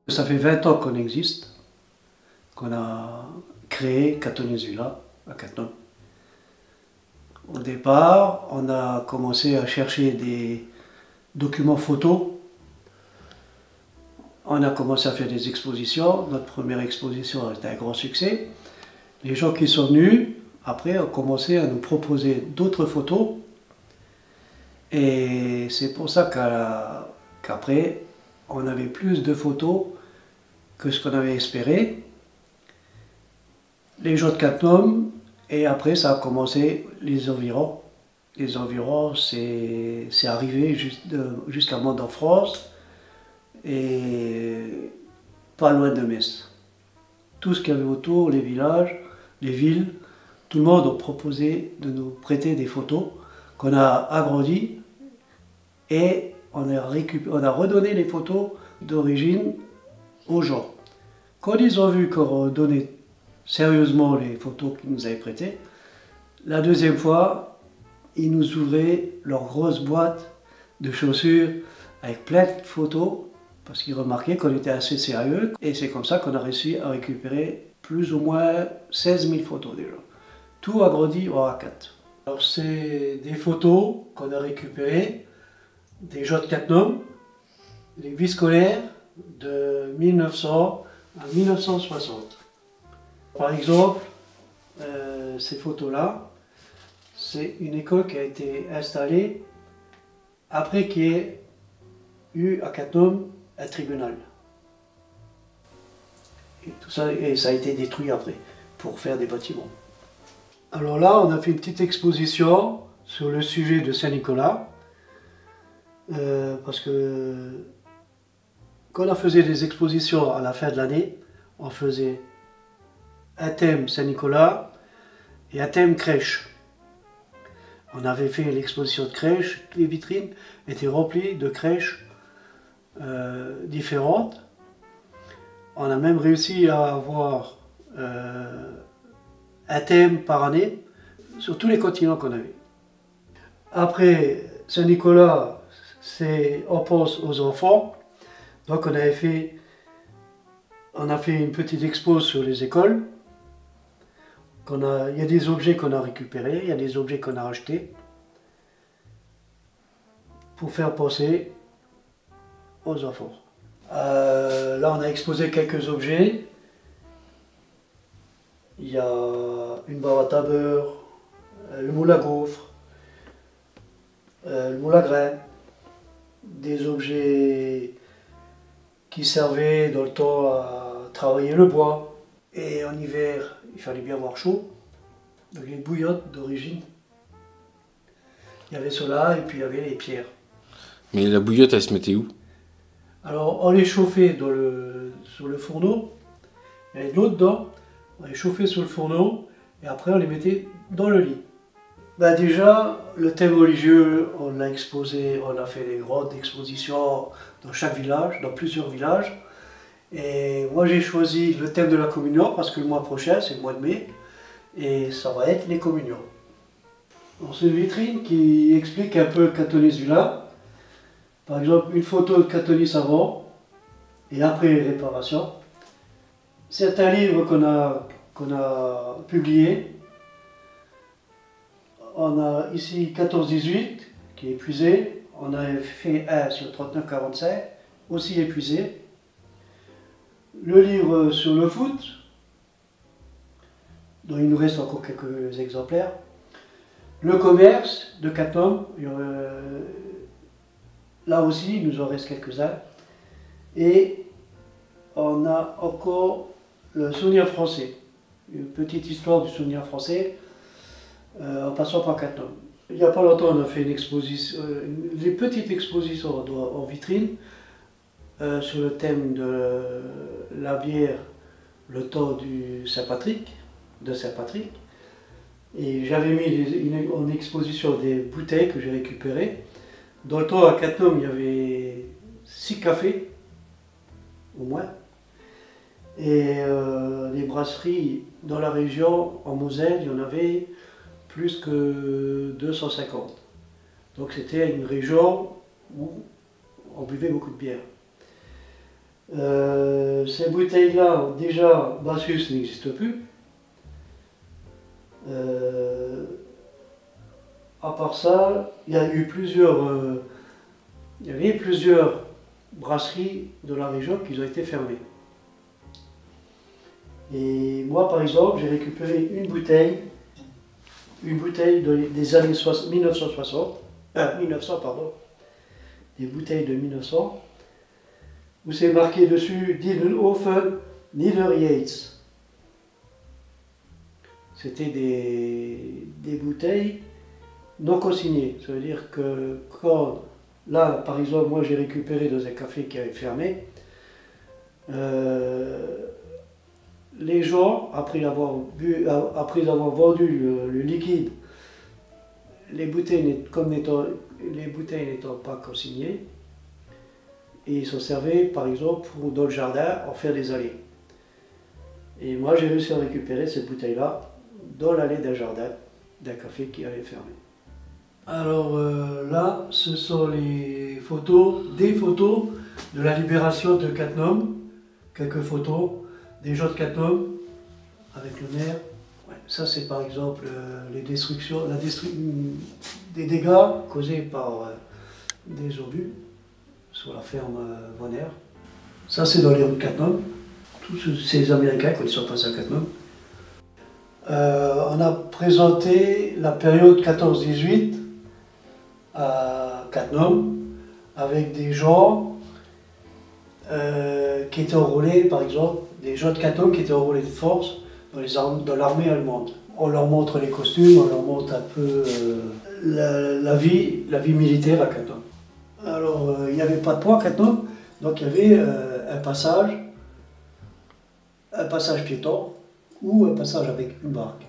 Ça fait 20 ans qu'on existe, qu'on a créé Cathonisula à Cattenom. Au départ, on a commencé à chercher des documents photos. On a commencé à faire des expositions. Notre première exposition a été un grand succès. Les gens qui sont venus, après, ont commencé à nous proposer d'autres photos. Et c'est pour ça qu'après, on avait plus de photos que ce qu'on avait espéré. Les gens de Cattenom, et après ça a commencé les environs. Les environs, c'est arrivé jusqu'à Mont en France et pas loin de Metz. Tout ce qu'il y avait autour, les villages, les villes, tout le monde a proposé de nous prêter des photos qu'on a agrandies et on a redonné les photos d'origine aux gens. Quand ils ont vu qu'on redonnait sérieusement les photos qu'ils nous avaient prêtées, la deuxième fois, ils nous ouvraient leur grosse boîte de chaussures avec plein de photos parce qu'ils remarquaient qu'on était assez sérieux et c'est comme ça qu'on a réussi à récupérer plus ou moins 16 000 photos déjà. Tout agrandi en A4. Alors c'est des photos qu'on a récupérées des gens de Cattenom, des vies scolaires de 1900 à 1960. Par exemple, ces photos-là, c'est une école qui a été installée après qu'il y ait eu à Cattenom un tribunal. Et tout ça, et ça a été détruit après pour faire des bâtiments. Alors là, on a fait une petite exposition sur le sujet de Saint-Nicolas, parce que quand on faisait des expositions à la fin de l'année, on faisait un thème Saint-Nicolas et un thème crèche. On avait fait l'exposition de crèche, toutes les vitrines étaient remplies de crèches différentes. On a même réussi à avoir un thème par année sur tous les continents qu'on avait. Après Saint-Nicolas, on pense aux enfants. Donc on a fait une petite expo sur les écoles. Il y a des objets qu'on a récupérés, il y a des objets qu'on a achetés pour faire penser aux enfants. Là on a exposé quelques objets. Il y a une boîte à beurre, le moule à gaufres, le moule à grains, des objets qui servaient dans le temps à travailler le bois. Et en hiver, il fallait bien avoir chaud, donc les bouillottes d'origine. Il y avait cela et puis il y avait les pierres. Mais la bouillotte, elle se mettait où? Alors on les chauffait sur le fourneau, il y avait de l'eau dedans, on les chauffait sur le fourneau et après on les mettait dans le lit. Ben déjà, le thème religieux, on l'a exposé, on a fait des grandes expositions dans chaque village, dans plusieurs villages. Et moi j'ai choisi le thème de la communion parce que le mois prochain, c'est le mois de mai, et ça va être les communions. C'est une vitrine qui explique un peu Cathonisula. Par exemple, une photo de Cathonis avant et après les réparations. C'est un livre qu'on a publié. On a ici 14-18 qui est épuisé. On a fait un sur 39-45, aussi épuisé. Le livre sur le foot, dont il nous reste encore quelques exemplaires. Le commerce de Cattenom, là aussi il nous en reste quelques-uns. Et on a encore le souvenir français, une petite histoire du souvenir français en passant par Cattenom. Il n'y a pas longtemps on a fait une exposition, des petites expositions en vitrine sur le thème de la bière, le temps du Saint-Patrick, de Saint-Patrick. Et j'avais mis en exposition des bouteilles que j'ai récupérées. Dans le temps à Cattenom, il y avait 6 cafés, au moins. Et les brasseries dans la région, en Moselle, il y en avait plus que 250. Donc c'était une région où on buvait beaucoup de bière. Ces bouteilles-là, déjà, Bacchus n'existe plus. À part ça, il y avait plusieurs brasseries de la région qui ont été fermées. Et moi, par exemple, j'ai récupéré une bouteille des années 1960, 1900, pardon, des bouteilles de 1900, où c'est marqué dessus Diedenhofen Nieder-Yates. C'était des bouteilles non consignées. Ça veut dire que quand, là, par exemple, moi j'ai récupéré dans un café qui avait fermé, les gens, après avoir vendu le liquide, les bouteilles n'étant pas consignées, et ils s'en servaient, par exemple, dans le jardin, en faire des allées. Et moi, j'ai réussi à récupérer cette bouteille-là dans l'allée d'un jardin, d'un café qui avait fermé. Alors là, ce sont des photos de la libération de Cattenom, quelques photos des gens de Cattenom avec le maire. Ouais, ça, c'est par exemple les destructions, des dégâts causés par des obus sur la ferme Vonner. Ça, c'est dans les rues de Cattenom. Tous ces Américains, quand ils sont passés à Cattenom. On a présenté la période 14-18 à Cattenom avec des gens qui étaient enrôlés, par exemple, des gens de Cattenom qui étaient enrôlés de force dans l'armée allemande. On leur montre les costumes, on leur montre un peu la vie militaire à Cattenom. Alors, il n'y avait pas de pont à Cattenom, donc il y avait un passage piéton ou un passage avec une barque.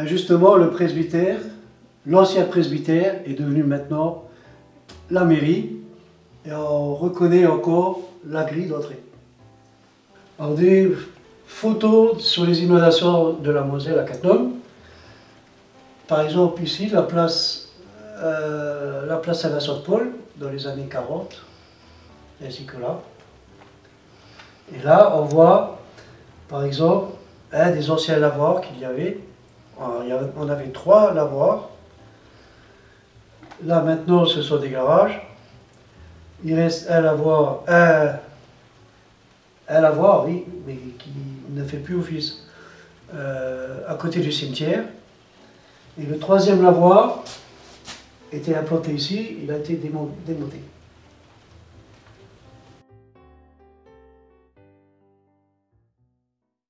Justement, le presbytère, l'ancien presbytère est devenu maintenant la mairie et on reconnaît encore la grille d'entrée. Alors, des photos sur les inondations de la Moselle à Cattenom. Par exemple, ici, la place Saint-Vincent-de-Paul dans les années 40, ainsi que là. Et là, on voit, par exemple, un des anciens lavoirs qu'il y avait. On avait 3 lavoirs. Là, maintenant, ce sont des garages. Il reste un lavoir, oui, mais qui ne fait plus office, à côté du cimetière. Et le 3e lavoir était implanté ici, il a été démonté.